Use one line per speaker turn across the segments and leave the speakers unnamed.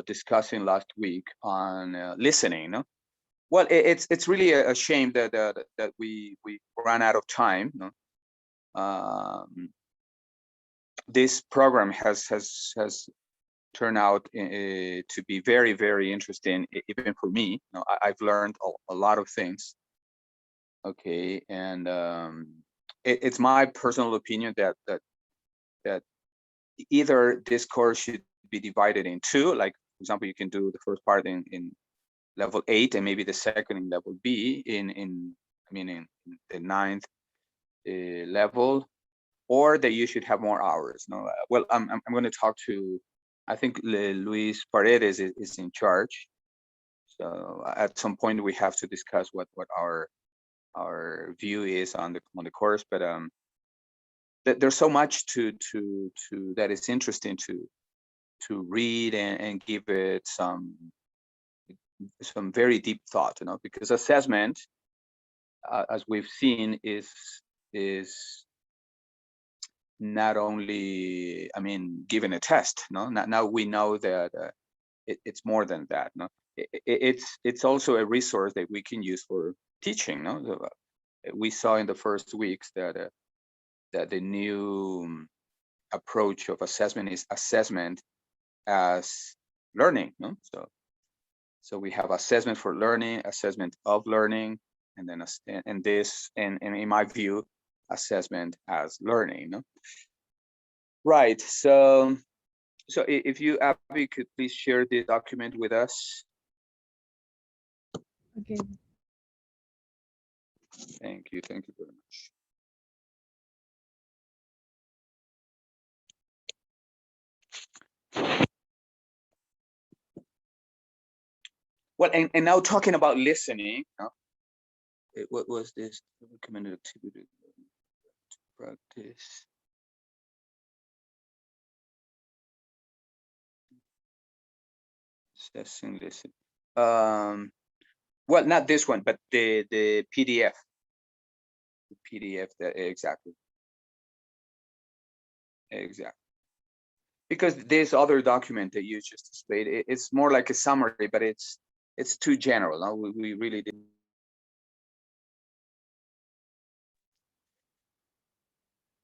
discussing last week on listening. No? Well, it's really a shame that we ran out of time. No? This program has turned out to be very interesting, even for me. You know, I've learned a lot of things. Okay, and it's my personal opinion that either this course should be divided in two. Like, for example, you can do the first part in level 8 and maybe the second in level B in the 9th level, or that you should have more hours. No, well, I'm going to talk to, I think Luis Paredes is in charge. So at some point we have to discuss what our view is on the course, but there's so much to that is interesting to read and give it some very deep thought, you know, because assessment, as we've seen, is not only, I mean, given a test. No, now we know that it's more than that. No, it's also a resource that we can use for teaching. No, we saw in the first weeks that the new approach of assessment is assessment as learning. No, so we have assessment for learning, assessment of learning, and then and in my view, assessment as learning. No? Right. So if you, Abby, could please share the document with us.
Okay.
Thank you very much. Well, and now talking about listening, what was this recommended activity to practice? Assessing listen. Well, not this one, but the PDF. The PDF, exactly. Because this other document that you just displayed, it's more like a summary, but it's too general. No? We really did.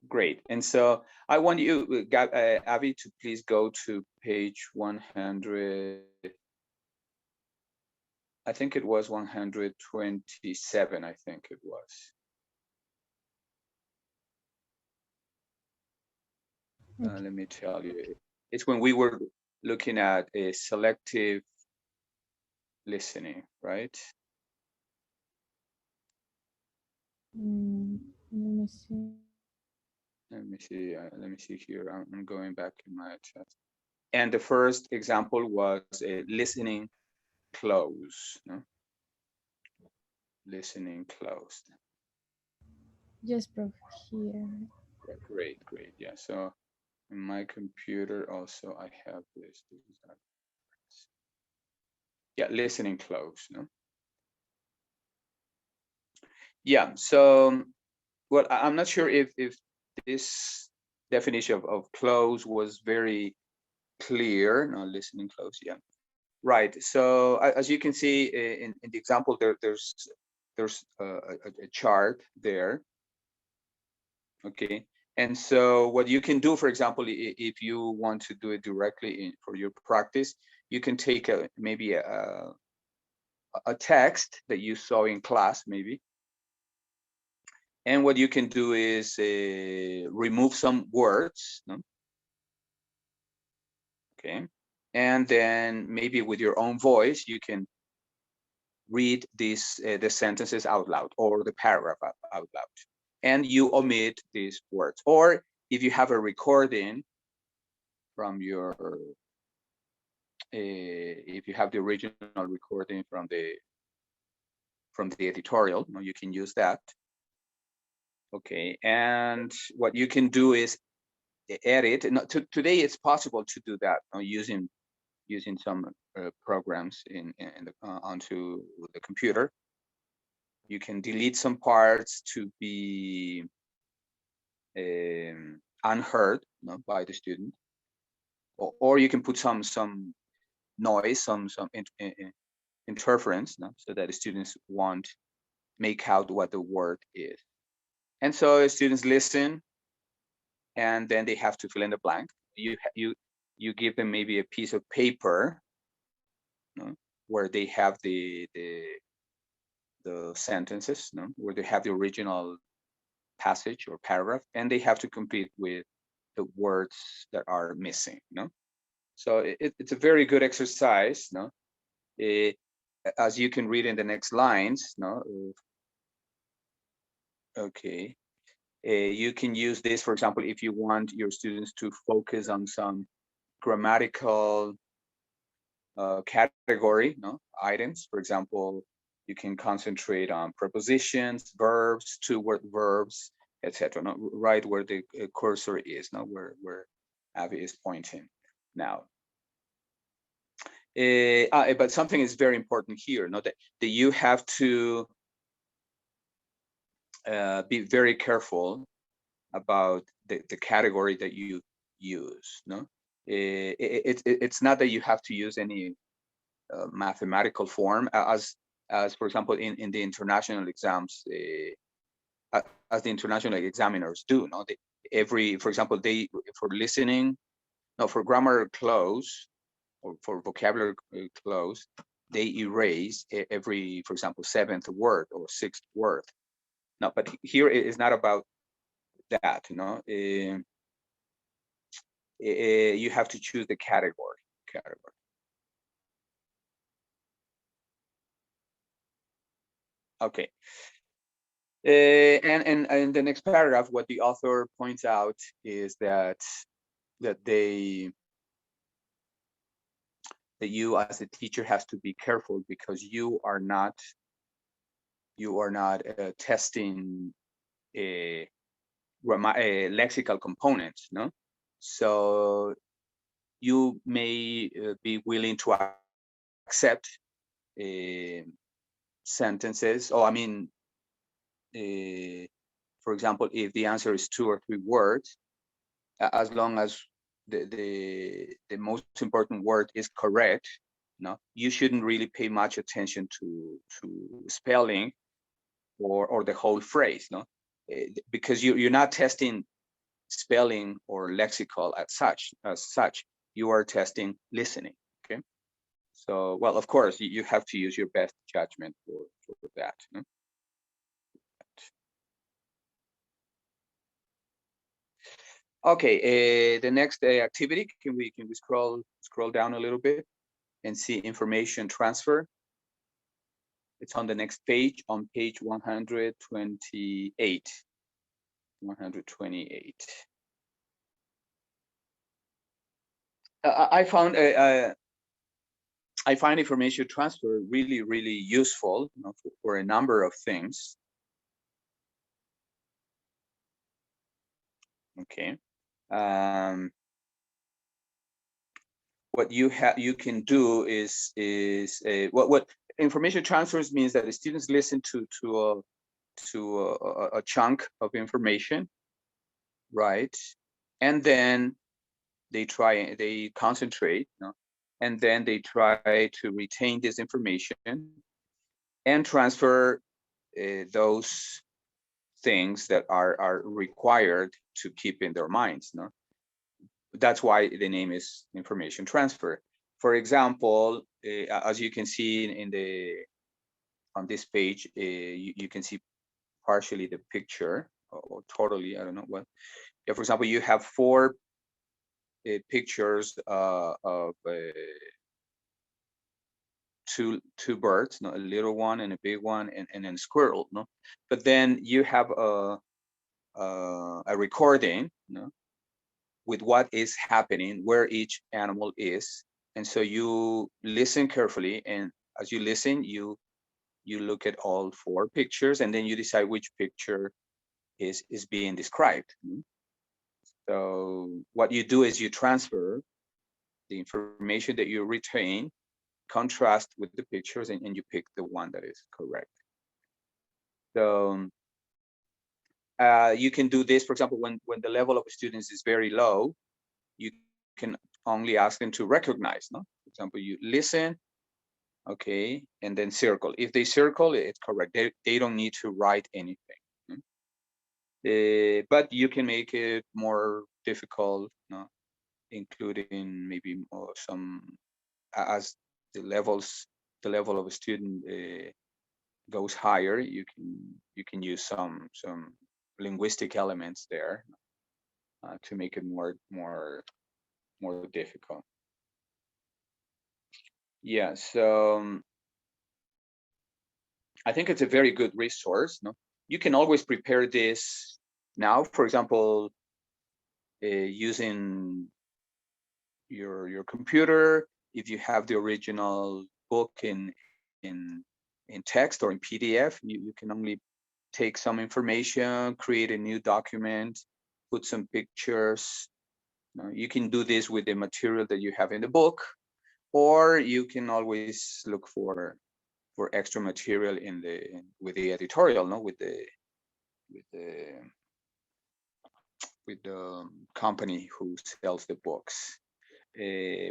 Great. And so I want you, Avi, to please go to page 100. I think it was 127, I think it was.
Okay.
Let me tell you. It's when we were looking at a selective listening, right?
Let me see.
Let me see here. I'm going back in my chat. And the first example was listening close. No? Listening closed.
Yes, prof. Here.
Great. Yeah. So in my computer also I have this. Yeah, listening close. No. Yeah. So, well, I'm not sure if this definition of close was very clear. No, listening close. Yeah. Right. So as you can see in the example, there's a chart there. Okay. And so what you can do, for example, if you want to do it directly for your practice, you can take maybe a text that you saw in class, maybe. And what you can do is remove some words. No? Okay. And then maybe with your own voice, you can read these the sentences out loud or the paragraph out loud, and you omit these words. Or if you have a recording from your if you have the original recording from the editorial, you can use that. Okay, and what you can do is edit. Today it's possible to do that using some programs onto the computer. You can delete some parts to be unheard by the student, or you can put some noise, some interference, no? So that the students won't make out what the word is. And so students listen, and then they have to fill in the blank. You give them maybe a piece of paper, no? Where they have the sentences, no? Where they have the original passage or paragraph, and they have to compete with the words that are missing, no? So it's a very good exercise, no? As you can read in the next lines, no? Okay. You can use this, for example, if you want your students to focus on some grammatical category, no? Items. For example, you can concentrate on prepositions, verbs, two-word verbs, etc. No? Right where the cursor is, no? Where Abby is pointing now. But something is very important here, no? That you have to be very careful about the category that you use, no? It's not that you have to use any mathematical form as for example in the international exams, as the international examiners do, no? For example, for listening, no, for grammar close or for vocabulary close, they erase every, for example, 7th word or 6th word. No, but here it is not about that, you know. You have to choose the category. Okay. And in the next paragraph, what the author points out is that you as a teacher has to be careful, because you are not testing lexical components, no? So you may be willing to accept sentences, or I mean, for example, if the answer is 2 or 3 words, as long as the most important word is correct, no, you shouldn't really pay much attention to spelling or the whole phrase, no, because you're not testing spelling or lexical as such. You are testing listening. Okay, so well, of course, you have to use your best judgment for that. No? Okay, the next activity, can we scroll down a little bit and see information transfer? It's on the next page, on page 128. 128. I find information transfer really useful, you know, for a number of things. Okay. What you can do is what information transfers means that the students listen to a chunk of information, right? And then they concentrate, you know, and then they try to retain this information and transfer those things that are required to keep in their minds, no? That's why the name is information transfer. For example, as you can see on this page, you can see partially the picture, or totally, I don't know what. Yeah, for example, you have 4 pictures of two birds, no, a little one and a big one, and then a squirrel, no. But then you have a recording, no, with what is happening, where each animal is, and so you listen carefully, and as you listen, you look at all 4 pictures, and then you decide which picture is being described. So what you do is you transfer the information that you retain, contrast with the pictures, and you pick the one that is correct. So you can do this, for example, when the level of students is very low, you can only ask them to recognize, no? For example, you listen, okay, and then circle. If they circle, it's correct. They don't need to write anything. But you can make it more difficult, no? Including maybe more some, as the level of a student goes higher, you can use some linguistic elements there to make it more difficult. Yeah, so I think it's a very good resource. No, you can always prepare this now. For example, using your computer, if you have the original book in text or in PDF, you can only take some information, create a new document, put some pictures. You can do this with the material that you have in the book, or you can always look for extra material with the editorial, no, with the company who sells the books.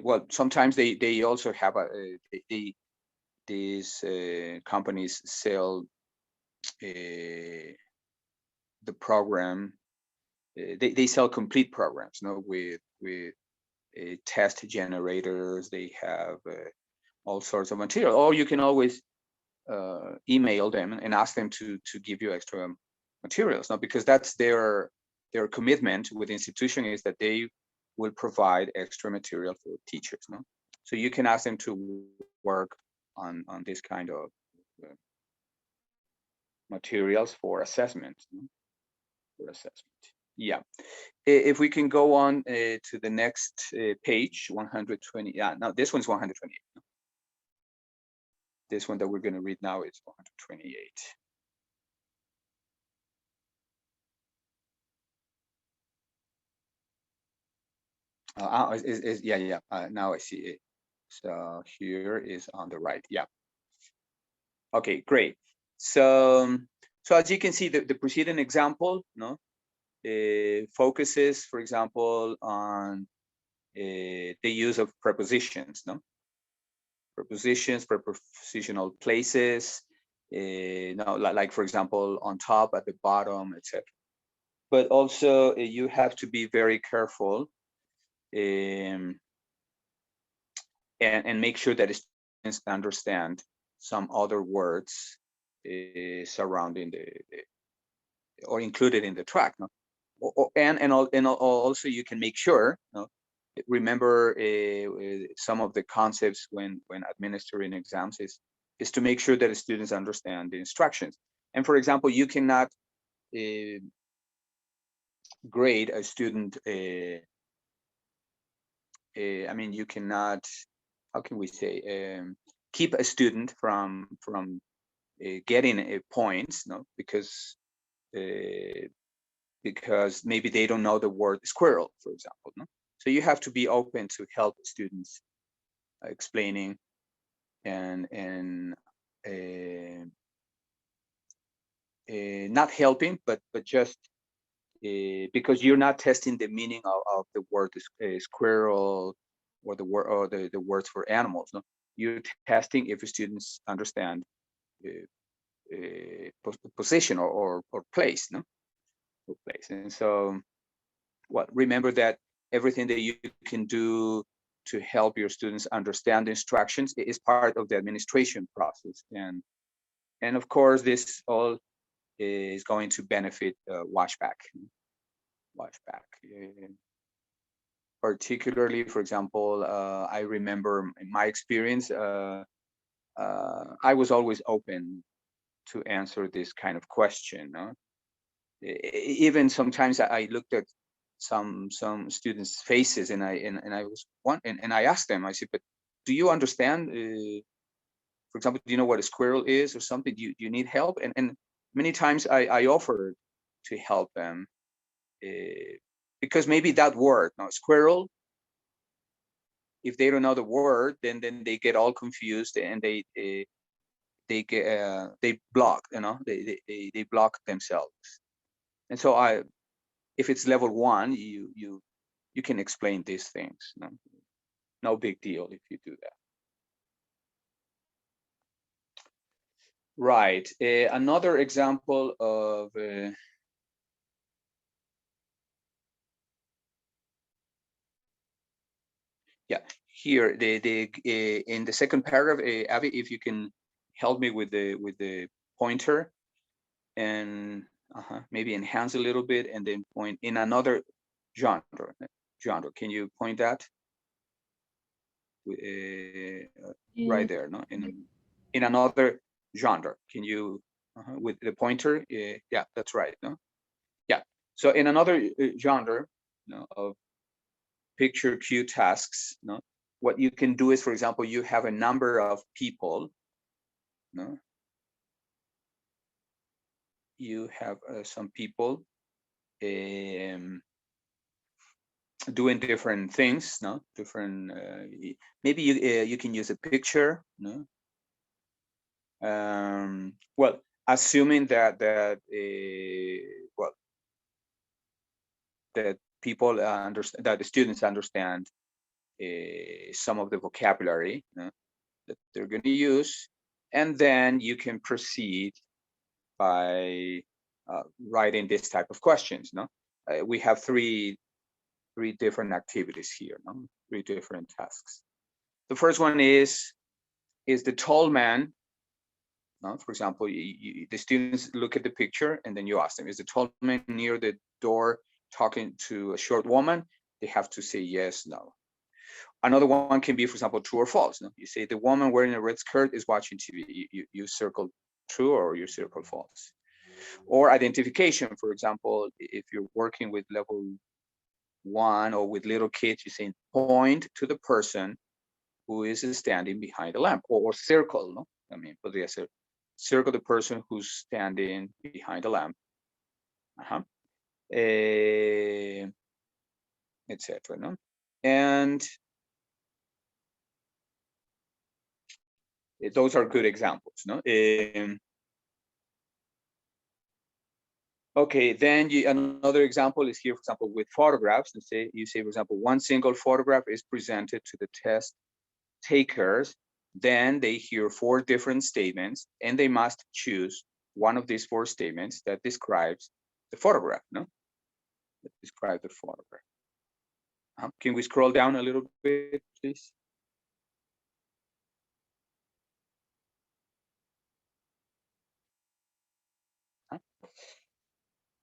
Well, sometimes they also have these companies sell the program. They sell complete programs, no, with test generators. They have all sorts of material, or you can always email them and ask them to give you extra materials, no, because that's their commitment with the institution, is that they will provide extra material for teachers, no. So you can ask them to work on this kind of materials for assessment, no? For assessment. Yeah. If we can go on to the next page, 120. Yeah, now this one's 128. No? This one that we're going to read now is 128. Yeah. Now I see it. So here is on the right. Yeah. Okay, great. So as you can see, the preceding example, no, focuses, for example, on the use of prepositions, no, prepositions, prepositional places, no, like for example, on top, at the bottom, etc. But also you have to be very careful and make sure that students understand some other words surrounding or included in the track. No? And also you can make sure, no? Remember some of the concepts when administering exams is to make sure that the students understand the instructions. And for example, you cannot grade a student. I mean, you cannot, how can we say, keep a student from getting points, no, because maybe they don't know the word squirrel, for example, no. So you have to be open to help students explaining and not helping, but just because you're not testing the meaning of the word squirrel or the word or the words for animals. No, you're testing if students understand position or place. No, or place. And so, well, remember that everything that you can do to help your students understand the instructions is part of the administration process. And of course, this all is going to benefit Washback. Particularly, for example, I remember in my experience, I was always open to answer this kind of question. No? Even sometimes I looked at some students' faces, and I was and I asked them. I said, "But do you understand? For example, do you know what a squirrel is, or something? Do you need help?" And many times I offered to help them. Because maybe that word, no, squirrel, if they don't know the word, then they get all confused and they get they block, you know, they block themselves. And so if it's level 1, you can explain these things, you know? no big deal if you do that. Right. Another example of yeah, here in the second paragraph, Abby, if you can help me with the pointer and maybe enhance a little bit and then point in another genre. Can you point that? Right there, no? In another genre. Can you with the pointer? Yeah, that's right, no? Yeah. So in another genre, of picture queue tasks, no? What you can do is, for example, you have a number of people, no? You have some people doing different things, no? Different, maybe you can use a picture, no? Well, assuming that well, that people understand, that the students understand some of the vocabulary that they're going to use, and then you can proceed by writing this type of questions. No, we have three different activities here. No? 3 different tasks. The first one is the tall man. No? For example, the students look at the picture and then you ask them, is the tall man near the door talking to a short woman? They have to say yes, no. Another one can be, for example, true or false. No? You say the woman wearing a red skirt is watching TV. You circle true or you circle false. Or identification, for example, if you're working with level 1 or with little kids, you say point to the person who is standing behind the lamp, or circle. No? I mean, podría ser circle the person who's standing behind the lamp, etc. No? And those are good examples. No? Okay, then another example is here, for example, with photographs. You say, for example, one single photograph is presented to the test takers. Then they hear 4 different statements, and they must choose one of these 4 statements that describes the photograph. No, that describe the photograph. Can we scroll down a little bit, please?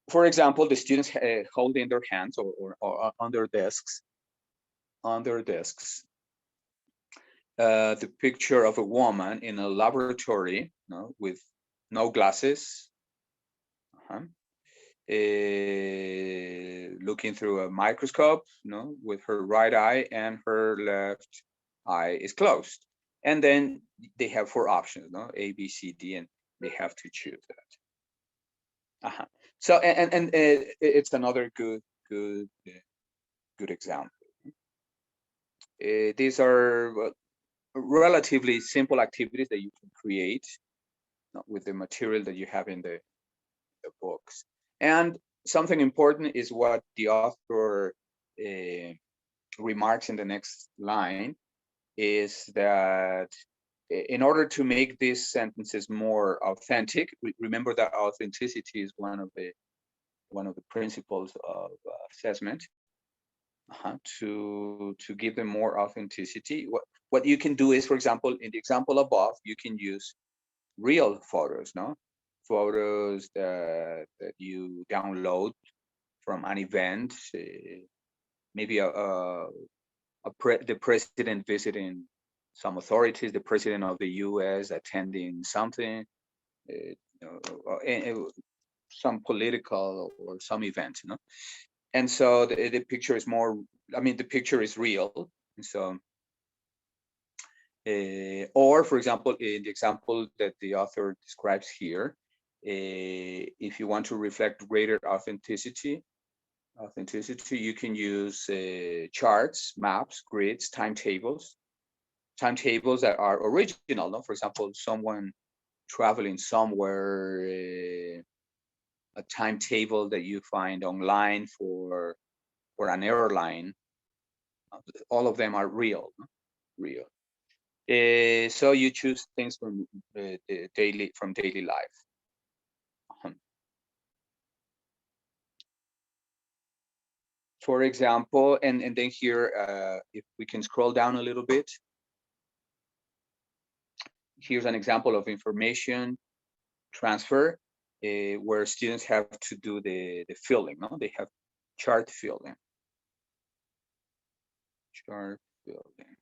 For example, the students hold in their hands or on their desks, the picture of a woman in a laboratory, with no glasses, looking through a microscope, with her right eye and her left eye is closed. And then they have 4 options, A, B, C, D, and they have to choose that. So, and it's another good example. These are relatively simple activities that you can create with the material that you have in the books. And something important is what the author remarks in the next line, is that in order to make these sentences more authentic, remember that authenticity is one of the principles of assessment. To give them more authenticity, what you can do is, for example, in the example above, you can use real photos, photos that you download from an event, maybe the president visiting some authorities, the president of the US attending something, some political or some event, and so the picture is more, I mean, the picture is real. And so, or for example, in the example that the author describes here, if you want to reflect greater authenticity, you can use charts, maps, grids, timetables that are original. For example, someone traveling somewhere, a timetable that you find online for an airline, All of them are real, no? Real. So you choose things from the daily life. For example, and then here, if we can scroll down a little bit, here's an example of information transfer where students have to do the filling. No, they have chart filling. Chart filling.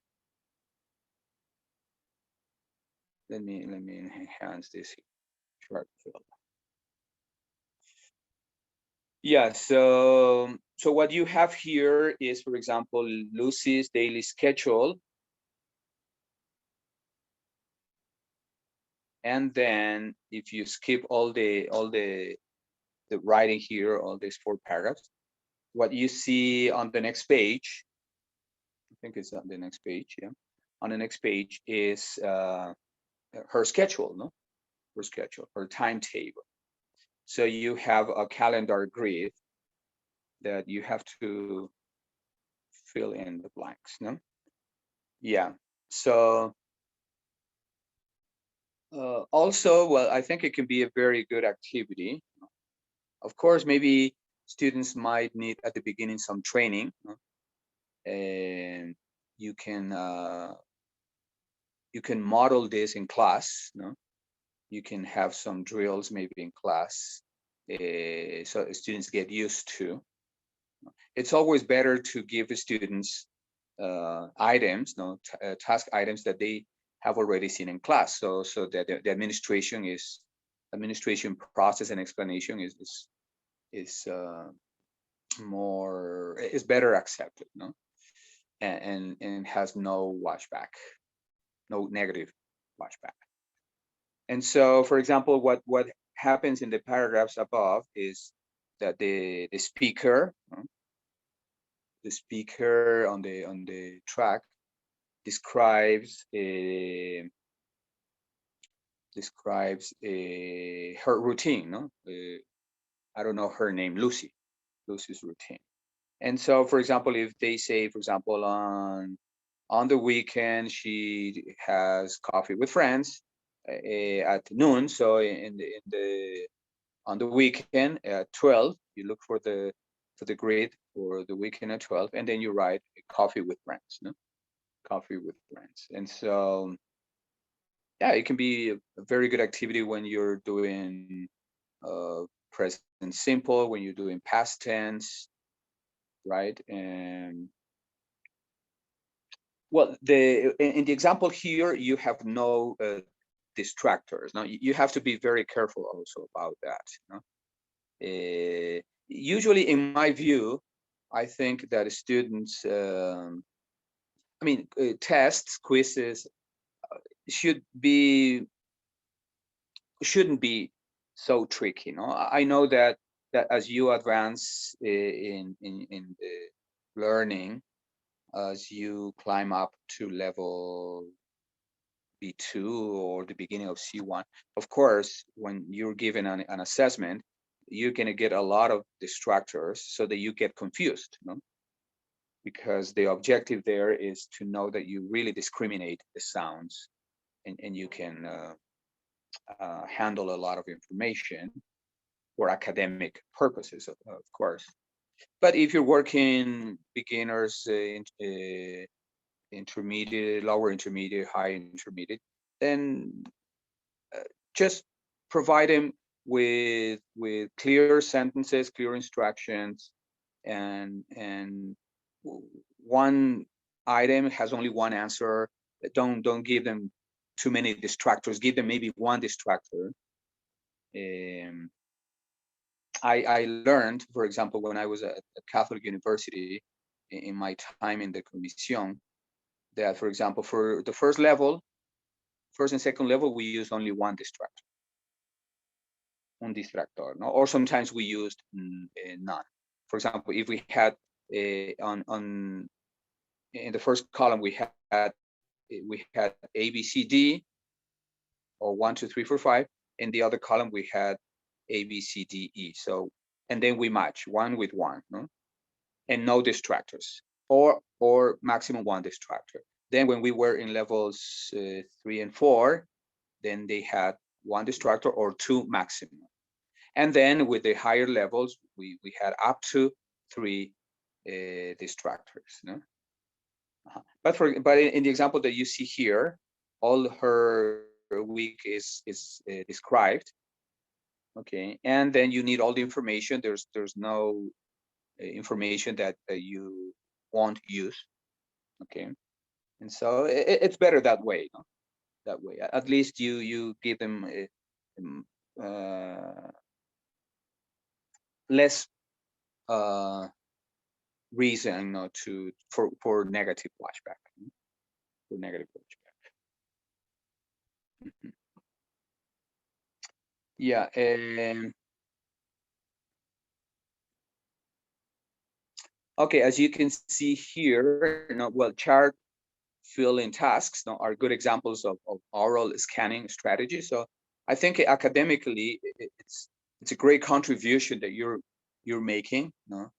Let me enhance this chart filling. Yeah, so what you have here is, for example, Lucy's daily schedule. And then if you skip all the writing here, all these 4 paragraphs, what you see on the next page, I think it's on the next page, yeah. On the next page is her schedule, no? Her schedule, her timetable. So you have a calendar grid that you have to fill in the blanks, no? Yeah, so also, well, I think it can be a very good activity. Of course, maybe students might need at the beginning some training, no? And you can model this in class, no? You can have some drills maybe in class, so students get used to. It's always better to give the students items, no, task items that they have already seen in class, so that the administration process and explanation is better accepted, no, and has no washback, no negative washback. And so, for example, what happens in the paragraphs above is that the speaker, the speaker on the track describes her routine, no? I don't know her name, Lucy's routine. And so, for example, if they say, for example, on the weekend she has coffee with friends at noon. So on the weekend at 12, you look for the grid for the weekend at 12, and then you write coffee with friends, no? Coffee with friends. And so, yeah, it can be a very good activity when you're doing present simple, when you're doing past tense, right? And well, in the example here, you have no distractors. Now, you have to be very careful also about that. You know? Usually, in my view, I think that students, tests, quizzes shouldn't be so tricky. No, I know that as you advance in the learning, as you climb up to level B2 or the beginning of C1, of course, when you're given an assessment, you're going to get a lot of distractors so that you get confused, no? Because the objective there is to know that you really discriminate the sounds, and you can handle a lot of information for academic purposes, of course. But if you're working beginners, intermediate, lower intermediate, high intermediate, then just provide them with clear sentences, clear instructions, and one item has only one answer. Don't give them too many distractors. Give them maybe one distractor. I learned, for example, when I was at Catholic University in my time in the Comisión, that, for example, for the first and second level, we used only one distractor. Un distractor, no? Or sometimes we used none. For example, if we had in the first column we had A, B, C, D, or 1, 2, 3, 4, 5. In the other column we had A, B, C, D, E. So, and then we match one with one, no? And no distractors. or maximum one distractor. Then when we were in levels 3 and 4, then they had one distractor or 2 maximum. And then with the higher levels, we had up to 3 distractors. No? But in the example that you see here, all her week is described. Okay, and then you need all the information. There's no information that you won't use. Okay, and so it's better that way. No? That way, at least you give them less reason, you know, for negative flashback. For negative flashback. Yeah, okay, as you can see here, you know, well, chart fill-in tasks, you know, are good examples of oral scanning strategy. So I think academically, it's a great contribution that you're making, you know?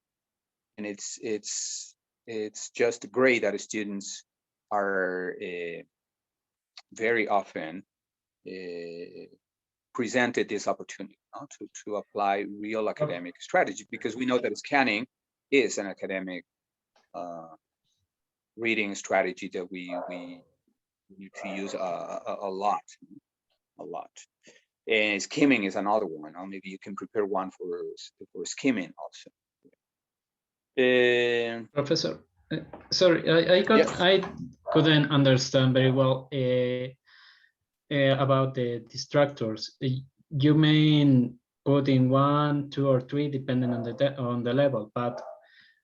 And it's just great that students are very often presented this opportunity, you know, to apply real academic strategy, because we know that scanning is an academic reading strategy that we need to use a lot. And skimming is another one. Or maybe you can prepare one for skimming also.
Professor, sorry, I couldn't understand very well about the distractors. You mean putting 1, 2, or 3 depending on the level, but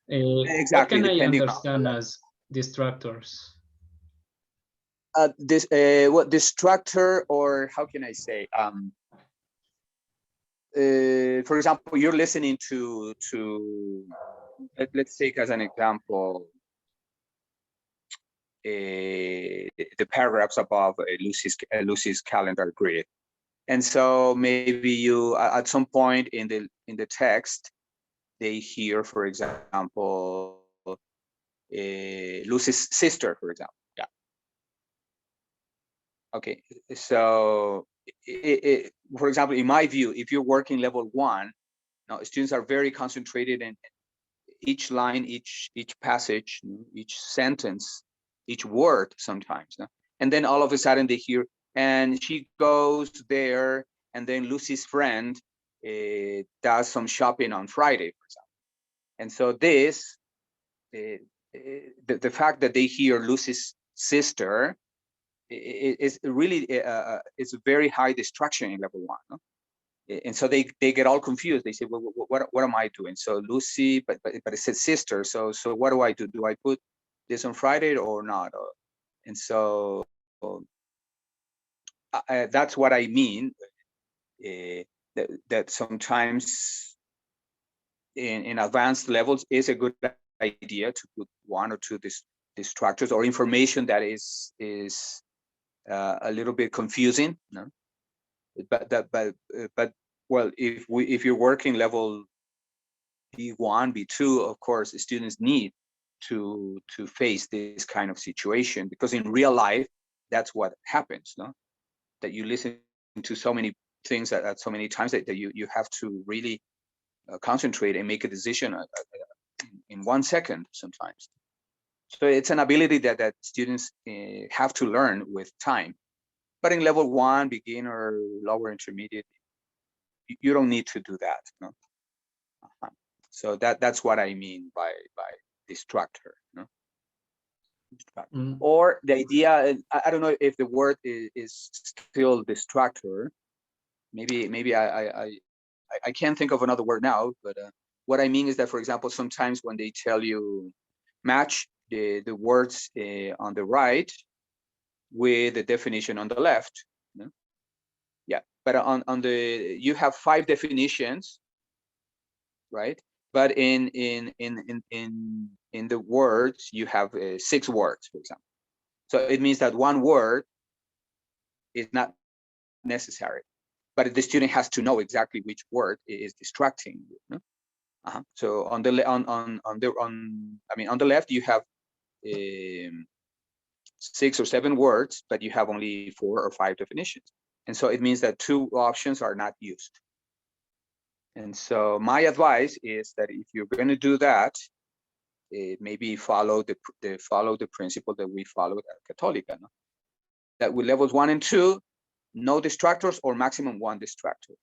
exactly,
what can I understand as distractors?
What distractor, or how can I say? For example, you're listening to let's take as an example the paragraphs above Lucy's calendar grid, and so maybe you at some point in the text they hear, for example, Lucy's sister, for example. Yeah. Okay, so for example, in my view, if you're working level 1, now students are very concentrated in each line, each passage, each sentence, each word sometimes. No? And then all of a sudden they hear, and she goes there, and then Lucy's friend does some shopping on Friday, for example. And so this, the fact that they hear Lucy's sister is really, it's a very high distraction in level 1. No? And so they get all confused. They say, well, what am I doing? So Lucy, but it says sister. So what do I do? Do I put this on Friday or not? And so that's what I mean. That sometimes in advanced levels is a good idea to put 1 or 2 distractors or information that is a little bit confusing. No? But well, if you're working level B1, B2, of course, students need to face this kind of situation, because in real life, that's what happens, no? That you listen to so many things at so many times that you have to really concentrate and make a decision in 1 second sometimes. So it's an ability that students have to learn with time. But in level 1, beginner, lower intermediate, you don't need to do that. No? So that's what I mean by distractor. No? Distractor. Or the idea, I don't know if the word is still distractor. Maybe I can't think of another word now, but what I mean is that, for example, sometimes when they tell you match the words on the right with the definition on the left. No? Yeah, but on the, you have 5 definitions, right? But in the words, you have 6 words, for example. So it means that 1 word is not necessary, but the student has to know exactly which word is distracting. No? So on the on the left you have 6 or 7 words, but you have only 4 or 5 definitions. And so it means that 2 options are not used. And so my advice is that if you're going to do that, maybe follow the principle that we followed at Católica, no? That with levels 1 and 2, no distractors or maximum 1 distractor.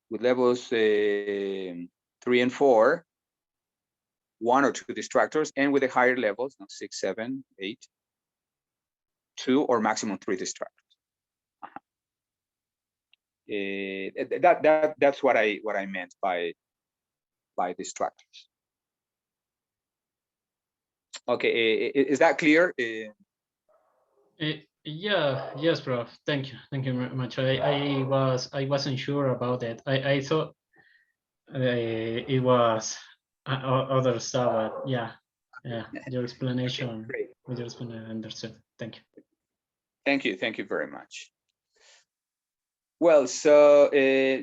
With levels 3 and 4, 1 or 2 distractors, and with the higher levels, 6, 7, 8, 2 or maximum 3 distractors. That's what I meant by distractors. Okay, is that clear?
Yeah, yes, Prof. Thank you very much. I wasn't sure about it. I thought it was other stuff, but yeah, your explanation.
Great.
With your explanation, I understood. Thank you.
Thank you very much. Well, so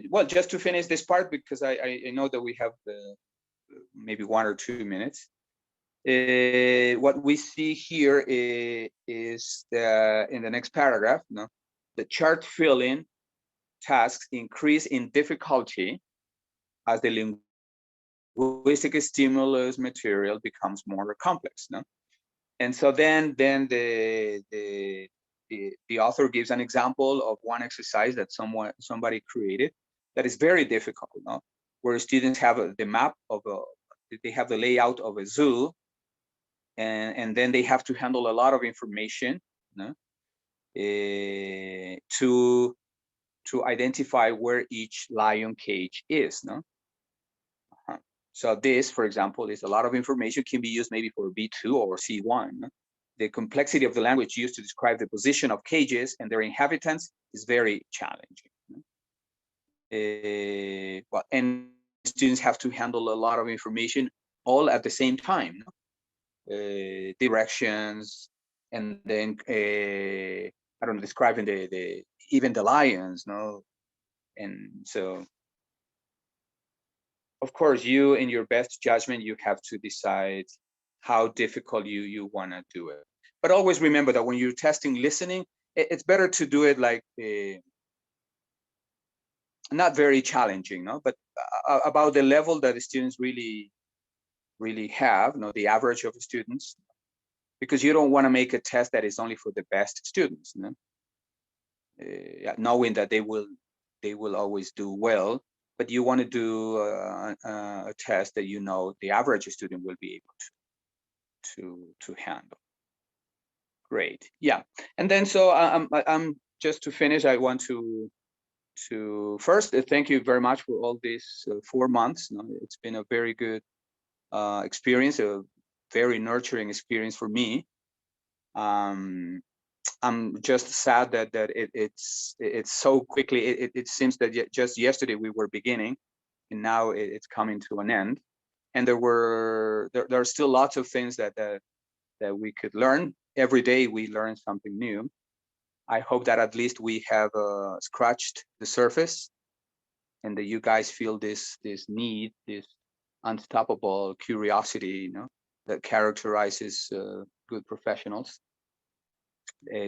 well, just to finish this part, because I know that we have maybe 1 or 2 minutes. What we see here is in the next paragraph, the chart filling tasks increase in difficulty as the linguistic stimulus material becomes more complex. And so then the author gives an example of one exercise that somebody created that is very difficult, where students have the map of they have the layout of a zoo, and then they have to handle a lot of information to identify where each lion cage is. So this, for example, is a lot of information, can be used maybe for B2 or C1. The complexity of the language used to describe the position of cages and their inhabitants is very challenging. And students have to handle a lot of information all at the same time. Directions, and then I don't know, describing even the lions, and so of course you, in your best judgment, you have to decide how difficult you want to do it. But always remember that when you're testing listening, it's better to do it like not very challenging, but about the level that the students really have, the average of students, because you don't want to make a test that is only for the best students, knowing that they will always do well, but you want to do a test that the average student will be able to handle. Great, yeah. And then so I'm just to finish, I want to first thank you very much for all these 4 months. It's been a very good experience, a very nurturing experience for me. I'm just sad that it's so quickly. It seems that just yesterday we were beginning, and now it's coming to an end. And there are still lots of things that we could learn. Every day we learn something new. I hope that at least we have scratched the surface, and that you guys feel this need, this unstoppable curiosity, that characterizes good professionals.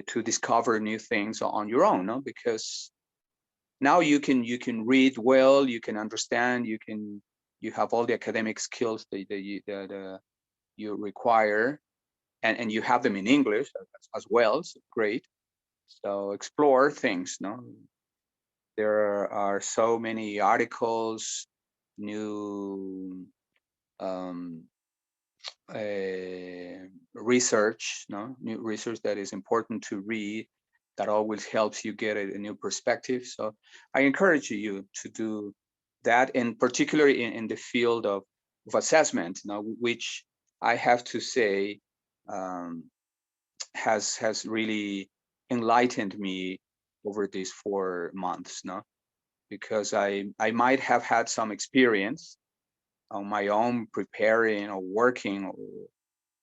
To discover new things on your own, because now you can read well, you can understand, you have all the academic skills that you require, and you have them in English as well. So great. So explore things. There are so many articles, new research, new research that is important to read, that always helps you get a new perspective. So I encourage you to do that, and particularly in the field of assessment, which I have to say has really enlightened me over these 4 months, because I might have had some experience on my own preparing or working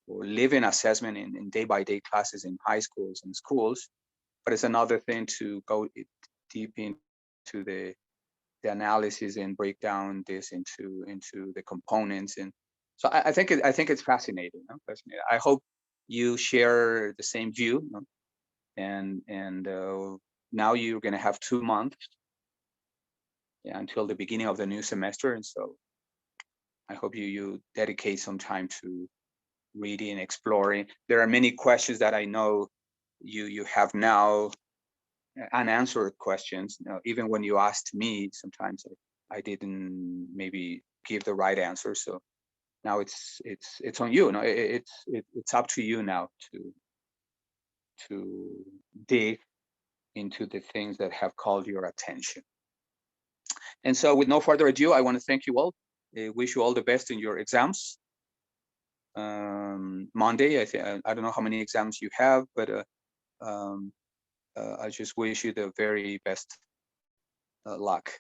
or living assessment in day-by-day classes in high schools and schools, but it's another thing to go deep into the the analysis and break down this into the components. And so I think it's fascinating. Fascinating. I hope you share the same view. And now you're going to have 2 months until the beginning of the new semester. And so I hope you dedicate some time to reading, exploring. There are many questions that I know you have now, unanswered questions. Even when you asked me, sometimes I didn't maybe give the right answer. So now it's on you. It's up to you now to dig into the things that have called your attention. And so with no further ado, I want to thank you all. I wish you all the best in your exams. Monday, I don't know how many exams you have, but I just wish you the very best luck.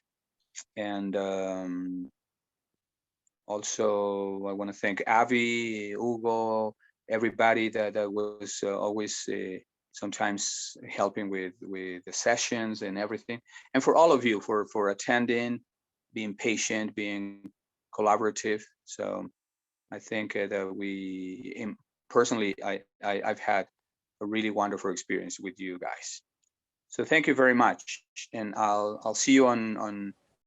And also I want to thank Avi, Hugo, everybody that was always sometimes helping with the sessions and everything. And for all of you for attending, being patient, being collaborative. So I think that personally, I've had a really wonderful experience with you guys. So thank you very much. And I'll see you on